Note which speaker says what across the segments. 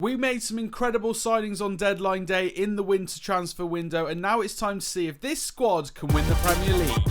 Speaker 1: We made some incredible signings on deadline day in the winter transfer window, and now it's time to see if this squad can win the Premier League.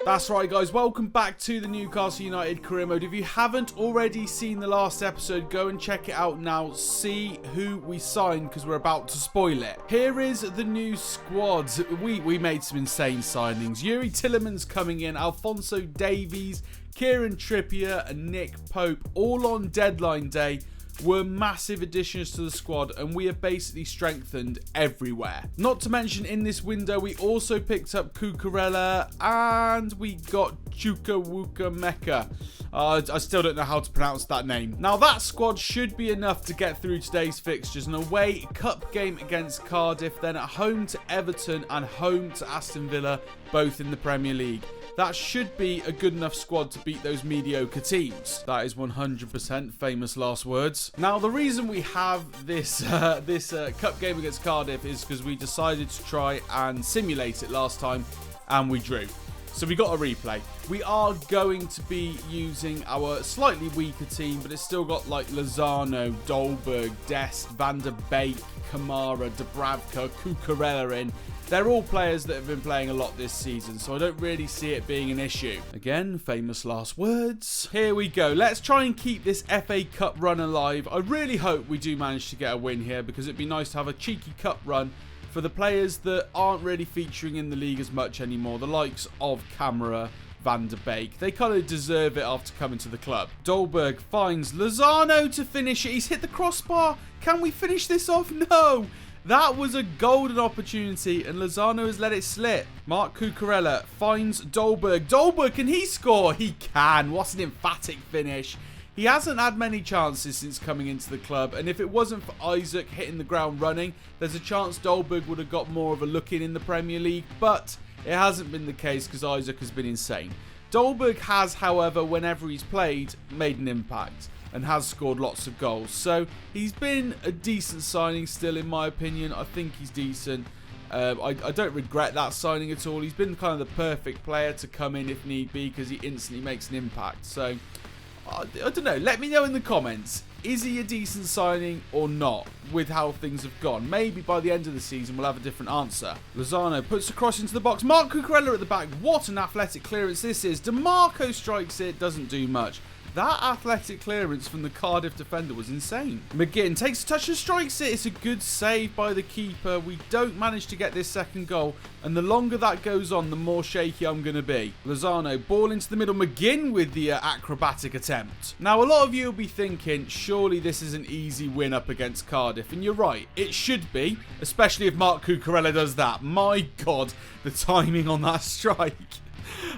Speaker 1: That's right, guys, welcome back to the Newcastle United career mode. If you haven't already seen the last episode, go and check it out now. See who we signed, because we're about to spoil it. Here is the new squad. We made some insane signings. Yuri Tillemans coming in, Alphonso Davies, Kieran Trippier and Nick Pope, all on deadline day, were massive additions to the squad, and we have basically strengthened everywhere. Not to mention, in this window, we also picked up Cucurella and we got Chukwuka Meka. I still don't know how to pronounce that name. Now, that squad should be enough to get through today's fixtures. An away cup game against Cardiff, then at home to Everton and home to Aston Villa, both in the Premier League. That should be a good enough squad to beat those mediocre teams. That is 100% famous last words. Now, the reason we have this cup game against Cardiff is because we decided to try and simulate it last time, and we drew. So we got a replay. We are going to be using our slightly weaker team, but it's still got like Lozano, Dolberg, Dest, Van der Beek, Kamara, Dubravka, Cucurella in. They're all players that have been playing a lot this season, so I don't really see it being an issue. Again, famous last words. Here we go. Let's try and keep this FA Cup run alive. I really hope we do manage to get a win here, because it'd be nice to have a cheeky cup run for the players that aren't really featuring in the league as much anymore. The likes of Kamara, Van der Beek. They kind of deserve it after coming to the club. Dolberg finds Lozano to finish it. He's hit the crossbar. Can we finish this off? No. That was a golden opportunity, and Lozano has let it slip. Marc Cucurella finds Dolberg. Dolberg, can he score? He can. What an emphatic finish. He hasn't had many chances since coming into the club, and if it wasn't for Isaac hitting the ground running, there's a chance Dolberg would have got more of a look in the Premier League, but it hasn't been the case because Isaac has been insane. Dolberg has, however, whenever he's played, made an impact and has scored lots of goals. So he's been a decent signing still, in my opinion. I think he's decent. I don't regret that signing at all. He's been kind of the perfect player to come in if need be, because he instantly makes an impact. So I don't know. Let me know in the comments. Is he a decent signing or not with how things have gone? Maybe by the end of the season we'll have a different answer. Lozano puts the cross into the box. Marc Cucurella at the back. What an athletic clearance this is. DeMarco strikes it. Doesn't do much. That athletic clearance from the Cardiff defender was insane. McGinn takes a touch and strikes it. It's a good save by the keeper. We don't manage to get this second goal, and the longer that goes on, the more shaky I'm going to be. Lozano, ball into the middle. McGinn with the acrobatic attempt. Now, a lot of you will be thinking, surely this is an easy win up against Cardiff, and you're right. It should be, especially if Marc Cucurella does that. My God, the timing on that strike.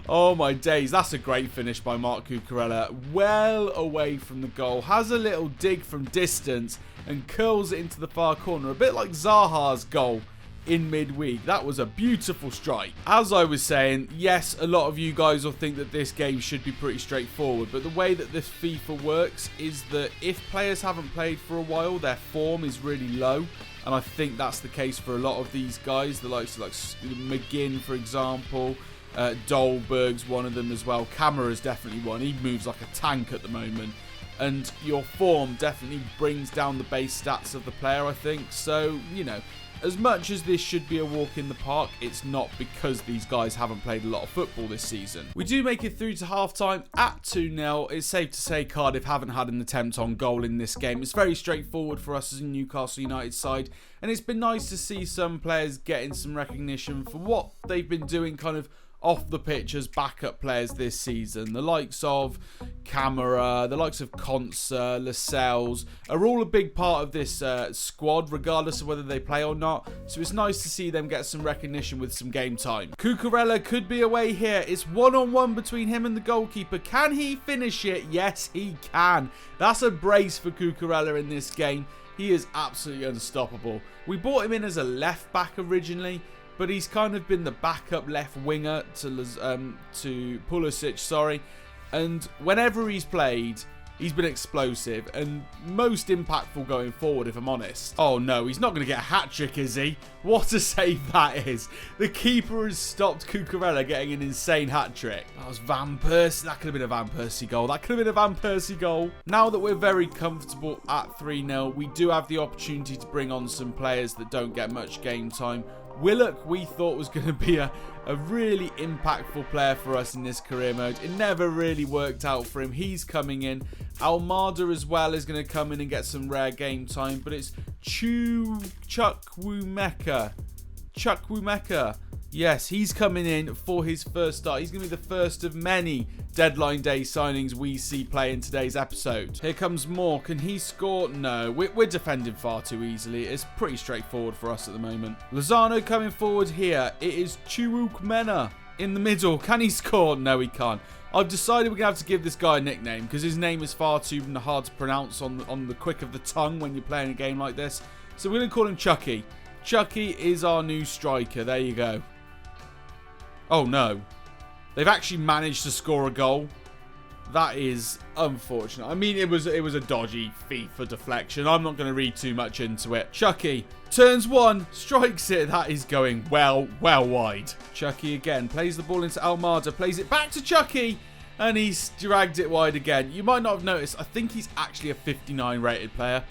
Speaker 1: Oh my days, that's a great finish by Marc Cucurella. Well away from the goal. Has a little dig from distance and curls it into the far corner. A bit like Zaha's goal in midweek. That was a beautiful strike. As I was saying, yes, a lot of you guys will think that this game should be pretty straightforward, but the way that this FIFA works is that if players haven't played for a while, their form is really low. And I think that's the case for a lot of these guys, the likes of like McGinn, for example. Dolberg's one of them as well. Kamara's definitely one. He moves like a tank at the moment. And your form definitely brings down the base stats of the player, I think. So, you know, as much as this should be a walk in the park, it's not, because these guys haven't played a lot of football this season. We do make it through to half-time at 2-0. It's safe to say Cardiff haven't had an attempt on goal in this game. It's very straightforward for us as a Newcastle United side, and it's been nice to see some players getting some recognition for what they've been doing kind of off the pitch as backup players this season. The likes of Kamara, the likes of Konsa, Lascelles are all a big part of this squad, regardless of whether they play or not. So it's nice to see them get some recognition with some game time. Cucurella could be away here. It's one-on-one between him and the goalkeeper. Can he finish it? Yes, he can. That's a brace for Cucurella in this game. He is absolutely unstoppable. We bought him in as a left back originally, but he's kind of been the backup left winger to Pulisic, and whenever he's played, he's been explosive and most impactful going forward, if I'm honest. Oh no, he's not going to get a hat-trick, is he? What a save that is. The keeper has stopped Cucurella getting an insane hat-trick. That was Van Persie. That could have been a Van Persie goal. That could have been a Van Persie goal. Now that we're very comfortable at 3-0, we do have the opportunity to bring on some players that don't get much game time. Willock, we thought, was going to be a really impactful player for us in this career mode. It never really worked out for him. He's coming in. Almada as well is going to come in and get some rare game time. But it's Chukwuemeka. Yes, he's coming in for his first start. He's going to be the first of many deadline day signings we see play in today's episode. Here comes Moore. Can he score? No, we're defending far too easily. It's pretty straightforward for us at the moment. Lozano coming forward here. It is Chukwuemeka in the middle. Can he score? No, he can't. I've decided we're going to have to give this guy a nickname because his name is far too hard to pronounce on the quick of the tongue when you're playing a game like this. So we're going to call him Chucky. Chucky is our new striker. There you go. Oh no. They've actually managed to score a goal. That is unfortunate. I mean, it was a dodgy FIFA deflection. I'm not going to read too much into it. Chucky turns one, strikes it. That is going well wide. Chucky again plays the ball into Almada, plays it back to Chucky, and he's dragged it wide again. You might not have noticed, I think he's actually a 59 rated player.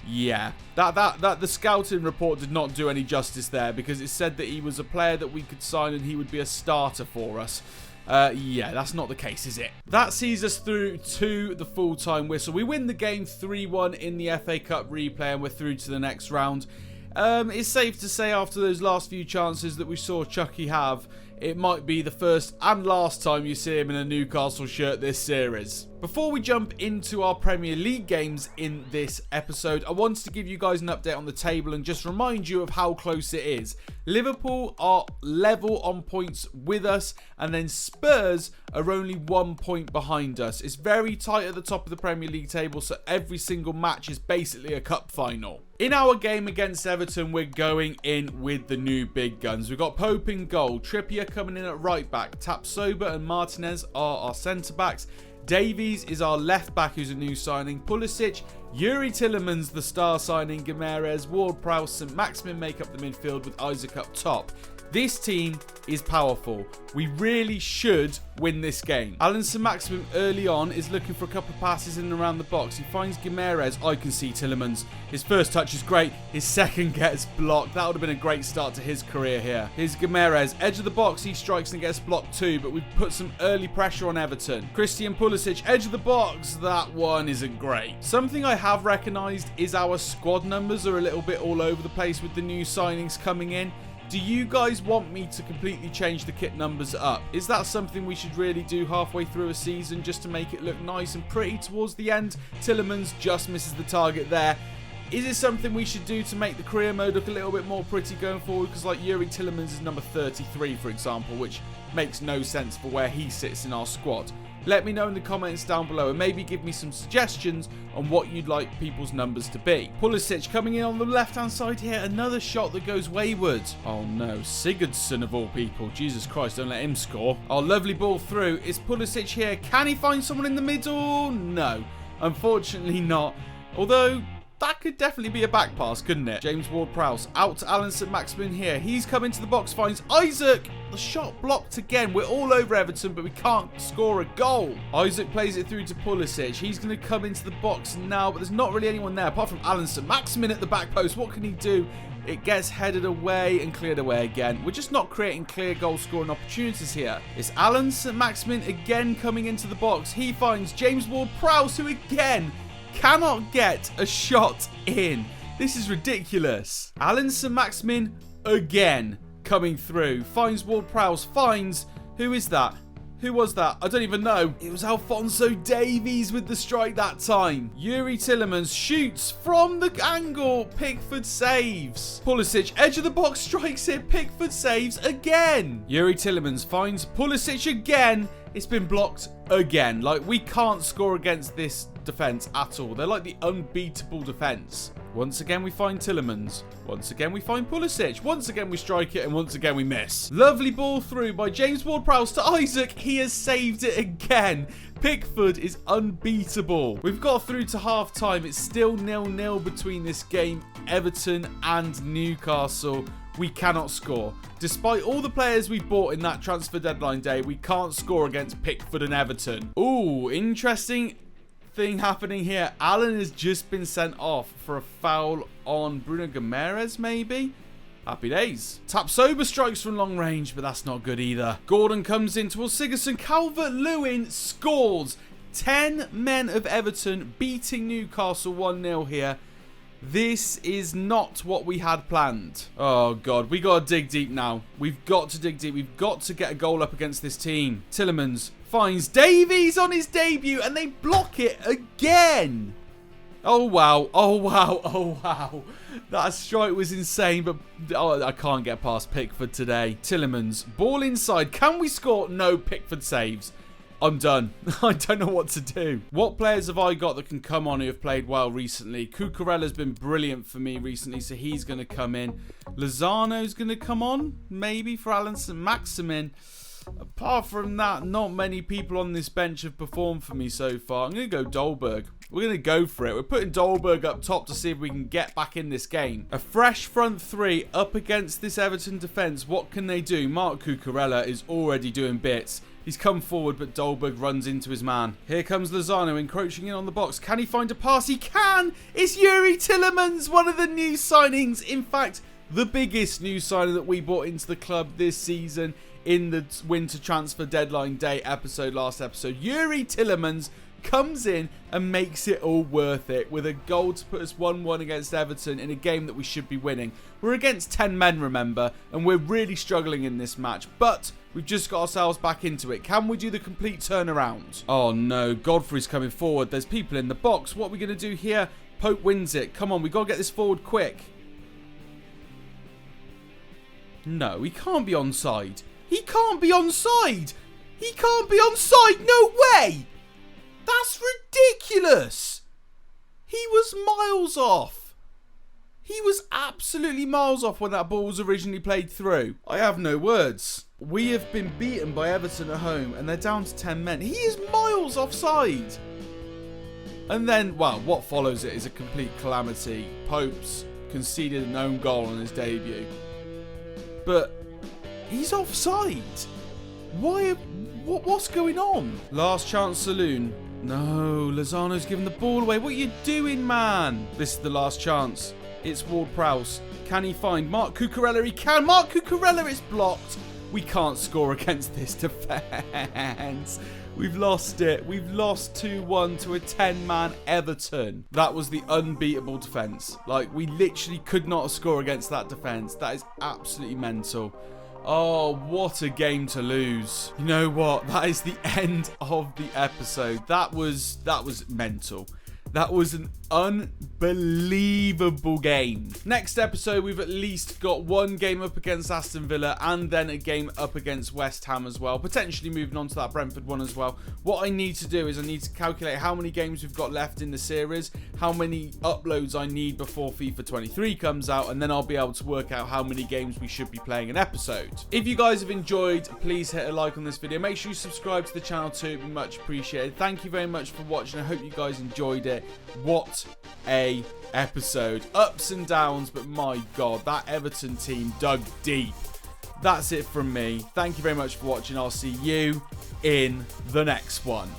Speaker 1: Yeah, that the scouting report did not do any justice there because it said that he was a player that we could sign and he would be a starter for us. Yeah, that's not the case, is it? That sees us through to the full-time whistle. We win the game 3-1 in the FA Cup replay and we're through to the next round. It's safe to say after those last few chances that we saw Chucky have, it might be the first and last time you see him in a Newcastle shirt this series. Before we jump into our Premier League games in this episode, I wanted to give you guys an update on the table and just remind you of how close it is. Liverpool are level on points with us, and then Spurs are only 1 point behind us. It's very tight at the top of the Premier League table, so every single match is basically a cup final. In our game against Everton, we're going in with the new big guns. We've got Pope in goal, Trippier coming in at right back, Tapsoba and Martinez are our centre backs. Davies is our left back, who's a new signing. Pulisic, Yuri Tillemans, the star signing. Gimenez, Ward-Prowse, St. Maximin make up the midfield with Isaac up top. This team is powerful. We really should win this game. Alan St. Maximin early on is looking for a couple of passes in and around the box. He finds Gimenez. I can see Tillemans. His first touch is great. His second gets blocked. That would have been a great start to his career here. Here's Gimenez. Edge of the box. He strikes and gets blocked too, but we've put some early pressure on Everton. Christian Pulisic. Edge of the box. That one isn't great. Something I have recognised is our squad numbers are a little bit all over the place with the new signings coming in. Do you guys want me to completely change the kit numbers up? Is that something we should really do halfway through a season just to make it look nice and pretty towards the end? Tillemans just misses the target there. Is it something we should do to make the career mode look a little bit more pretty going forward? Because like Yuri Tillemans is number 33, for example, which makes no sense for where he sits in our squad. Let me know in the comments down below and maybe give me some suggestions on what you'd like people's numbers to be. Pulisic coming in on the left-hand side here. Another shot that goes wayward. Oh no, Sigurdsson of all people. Jesus Christ, don't let him score. Our lovely ball through. Is Pulisic here? Can he find someone in the middle? No, unfortunately not. Although that could definitely be a back pass, couldn't it? James Ward-Prowse out to Alan St. Maximin here. He's come into the box, finds Isaac. The shot blocked again. We're all over Everton, but we can't score a goal. Isaac plays it through to Pulisic. He's going to come into the box now, but there's not really anyone there apart from Alan St. Maximin at the back post. What can he do? It gets headed away and cleared away again. We're just not creating clear goal scoring opportunities here. It's Alan St. Maximin again coming into the box. He finds James Ward-Prowse, who again cannot get a shot in. This is ridiculous. Alan St. Maximin again coming through. Finds Ward-Prowse. Finds... Who is that? Who was that? I don't even know. It was Alphonso Davies with the strike that time. Yuri Tillemans shoots from the angle. Pickford saves. Pulisic, edge of the box, strikes it. Pickford saves again. Yuri Tillemans finds Pulisic again. It's been blocked again. Like, we can't score against this defense at all. They're like the unbeatable defense. Once again, we find Tielemans. Once again, we find Pulisic. Once again, we strike it, and once again, we miss. Lovely ball through by James Ward-Prowse to Isaac. He has saved it again. Pickford is unbeatable. We've got through to half-time. It's still 0-0 between this game, Everton and Newcastle. We cannot score. Despite all the players we bought in that transfer deadline day, we can't score against Pickford and Everton. Ooh, interesting thing happening here. Allen has just been sent off for a foul on Bruno Guimaraes, maybe? Happy days. Tapsoba strikes from long range, but that's not good either. Gordon comes in towards Sigurdsson. Calvert-Lewin scores. 10 men of Everton beating Newcastle 1-0 here. This is not what we had planned. Oh, God. We got to dig deep now. We've got to dig deep. We've got to get a goal up against this team. Tielemans finds Davies on his debut, and they block it again. Oh, wow. Oh, wow. Oh, wow. That strike was insane, but I can't get past Pickford today. Tielemans, ball inside. Can we score? No, Pickford saves. I'm done. I don't know what to do. What players have I got that can come on who have played well recently? Cucurella's been brilliant for me recently, so he's going to come in. Lozano's going to come on, maybe, for Alanson. Maximin. Apart from that, not many people on this bench have performed for me so far. I'm going to go Dolberg. We're going to go for it. We're putting Dolberg up top to see if we can get back in this game. A fresh front three up against this Everton defence. What can they do? Marc Cucurella is already doing bits. He's come forward, but Dolberg runs into his man. Here comes Lozano encroaching in on the box. Can he find a pass? He can! It's Yuri Tielemans, one of the new signings. In fact, the biggest new signing that we brought into the club this season in the winter transfer deadline day episode, last episode. Yuri Tielemans comes in and makes it all worth it with a goal to put us 1-1 against Everton in a game that we should be winning. We're against 10 men, remember, and we're really struggling in this match, but we've just got ourselves back into it. Can we do the complete turnaround? Oh no, Godfrey's coming forward. There's people in the box. What are we going to do here? Pope wins it. Come on, we've got to get this forward quick. No, he can't be onside. He can't be onside. He can't be onside. No way. That's ridiculous. He was miles off. He was absolutely miles off when that ball was originally played through. I have no words. We have been beaten by Everton at home and they're down to 10 men. He is miles offside. And then, well, what follows it is a complete calamity. Pope's conceded an own goal on his debut. But he's offside. Why? What's going on? Last chance saloon. No, Lozano's giving the ball away. What are you doing, man? This is the last chance. It's Ward-Prowse. Can he find Marc Cucurella? He can. Marc Cucurella is blocked. We can't score against this defence. We've lost it. We've lost 2-1 to a 10-man Everton. That was the unbeatable defence. Like, we literally could not score against that defence. That is absolutely mental. Oh, what a game to lose. You know what? That is the end of the episode. That was mental. That was an unbelievable game. Next episode, we've at least got one game up against Aston Villa and then a game up against West Ham as well. Potentially moving on to that Brentford one as well. What I need to do is I need to calculate how many games we've got left in the series, how many uploads I need before FIFA 23 comes out, and then I'll be able to work out how many games we should be playing an episode. If you guys have enjoyed, please hit a like on this video. Make sure you subscribe to the channel too. It'd be much appreciated. Thank you very much for watching. I hope you guys enjoyed it. What a episode. Ups and downs, but my God, that Everton team dug deep. That's it from me. Thank you very much for watching. I'll see you in the next one.